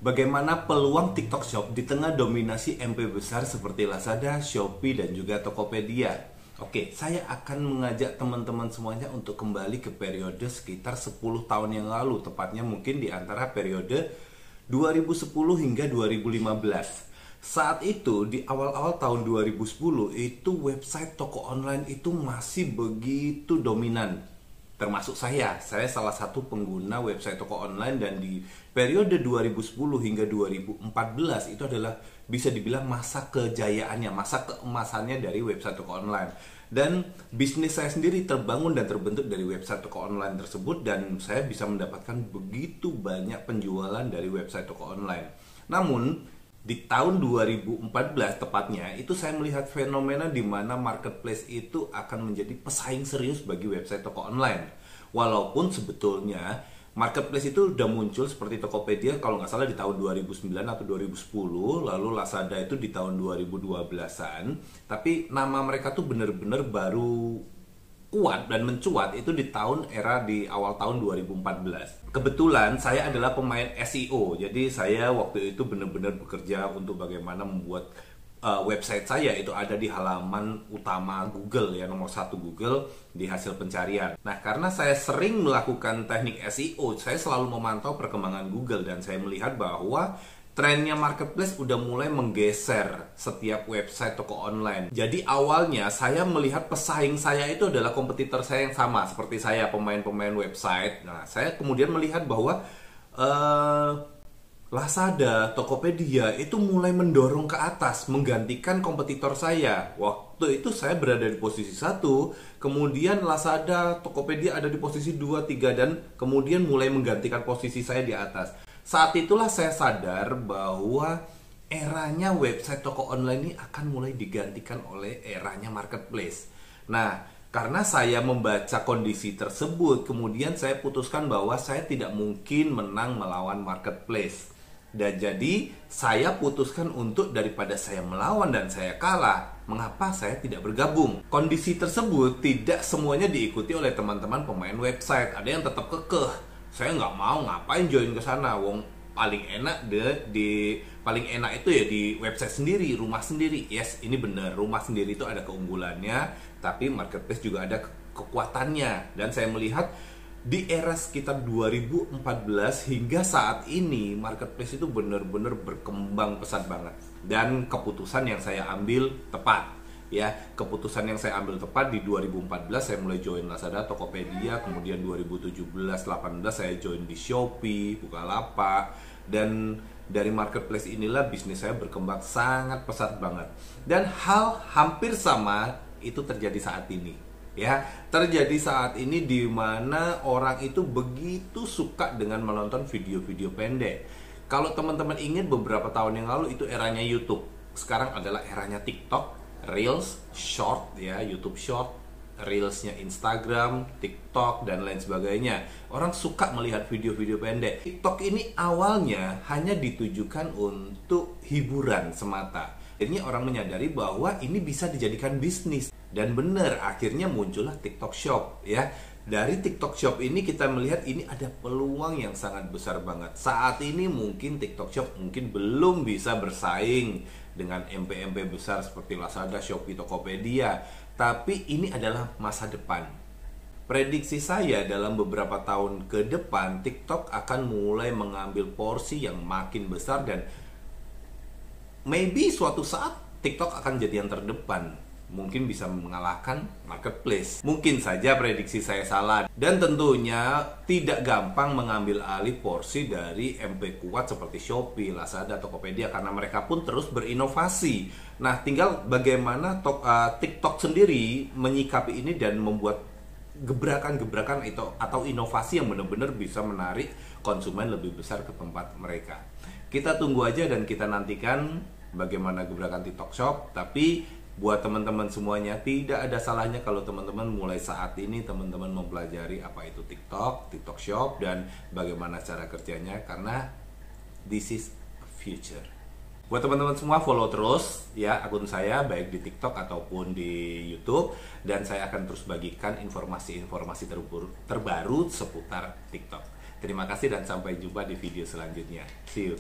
Bagaimana peluang TikTok Shop di tengah dominasi MP besar seperti Lazada, Shopee, dan juga Tokopedia? Oke, saya akan mengajak teman-teman semuanya untuk kembali ke periode sekitar 10 tahun yang lalu, tepatnya mungkin di antara periode 2010 hingga 2015. Saat itu, di awal-awal tahun 2010, itu website toko online itu masih begitu dominan. Termasuk saya salah satu pengguna website toko online, dan di periode 2010 hingga 2014 itu adalah bisa dibilang masa kejayaannya, masa keemasannya dari website toko online. Dan bisnis saya sendiri terbangun dan terbentuk dari website toko online tersebut, dan saya bisa mendapatkan begitu banyak penjualan dari website toko online. Namun di tahun 2014 tepatnya, itu saya melihat fenomena di mana marketplace itu akan menjadi pesaing serius bagi website toko online. Walaupun sebetulnya marketplace itu udah muncul seperti Tokopedia kalau nggak salah di tahun 2009 atau 2010, lalu Lazada itu di tahun 2012-an. Tapi nama mereka tuh bener-bener baru kuat dan mencuat itu di awal tahun 2014. Kebetulan saya adalah pemain SEO, jadi saya waktu itu benar-benar bekerja untuk bagaimana membuat website saya itu ada di halaman utama Google, ya, nomor 1 Google di hasil pencarian. Nah, karena saya sering melakukan teknik SEO, saya selalu memantau perkembangan Google, dan saya melihat bahwa trennya marketplace udah mulai menggeser setiap website toko online. Jadi awalnya saya melihat pesaing saya itu adalah kompetitor saya yang sama seperti saya, pemain-pemain website. Nah, saya kemudian melihat bahwa Lazada, Tokopedia itu mulai mendorong ke atas, menggantikan kompetitor saya. Waktu itu saya berada di posisi 1, kemudian Lazada, Tokopedia ada di posisi 2, 3, dan kemudian mulai menggantikan posisi saya di atas. Saat itulah saya sadar bahwa eranya website toko online ini akan mulai digantikan oleh eranya marketplace. Nah, karena saya membaca kondisi tersebut, kemudian saya putuskan bahwa saya tidak mungkin menang melawan marketplace. Dan jadi saya putuskan untuk daripada saya melawan dan saya kalah, mengapa saya tidak bergabung? Kondisi tersebut tidak semuanya diikuti oleh teman-teman pemain website. Ada yang tetap kekeh, saya nggak mau, ngapain join ke sana, wong paling enak paling enak itu ya di website sendiri, rumah sendiri. Yes, ini benar, rumah sendiri itu ada keunggulannya, tapi marketplace juga ada kekuatannya. Dan saya melihat di era sekitar 2014 hingga saat ini marketplace itu benar-benar berkembang pesat banget, dan keputusan yang saya ambil tepat. Ya, keputusan yang saya ambil tepat di 2014 saya mulai join Lazada, Tokopedia, kemudian 2017-18 saya join di Shopee, Bukalapak, dan dari marketplace inilah bisnis saya berkembang sangat pesat banget. Dan hal hampir sama itu terjadi saat ini. Ya, terjadi saat ini di mana orang itu begitu suka dengan menonton video-video pendek. Kalau teman-teman ingat beberapa tahun yang lalu itu eranya YouTube. Sekarang adalah eranya TikTok, Reels, Short, ya, YouTube Short, Reelsnya Instagram, TikTok, dan lain sebagainya. Orang suka melihat video-video pendek. TikTok ini awalnya hanya ditujukan untuk hiburan semata. Akhirnya orang menyadari bahwa ini bisa dijadikan bisnis. Dan benar, akhirnya muncullah TikTok Shop, ya. Dari TikTok Shop ini kita melihat ini ada peluang yang sangat besar banget. Saat ini mungkin TikTok Shop mungkin belum bisa bersaing dengan MP-MP besar seperti Lazada, Shopee, Tokopedia, tapi ini adalah masa depan. Prediksi saya dalam beberapa tahun ke depan TikTok akan mulai mengambil porsi yang makin besar, dan maybe suatu saat TikTok akan jadi yang terdepan, mungkin bisa mengalahkan marketplace. Mungkin saja prediksi saya salah, dan tentunya tidak gampang mengambil alih porsi dari MP kuat seperti Shopee, Lazada, Tokopedia, karena mereka pun terus berinovasi. Nah, tinggal bagaimana TikTok sendiri menyikapi ini dan membuat gebrakan-gebrakan atau inovasi yang benar-benar bisa menarik konsumen lebih besar ke tempat mereka. Kita tunggu aja dan kita nantikan bagaimana gebrakan TikTok Shop. Tapi buat teman-teman semuanya, tidak ada salahnya kalau teman-teman mulai saat ini teman-teman mempelajari apa itu TikTok, TikTok Shop, dan bagaimana cara kerjanya, karena this is future. Buat teman-teman semua, follow terus ya akun saya baik di TikTok ataupun di YouTube, dan saya akan terus bagikan informasi-informasi terbaru seputar TikTok. Terima kasih dan sampai jumpa di video selanjutnya. See you.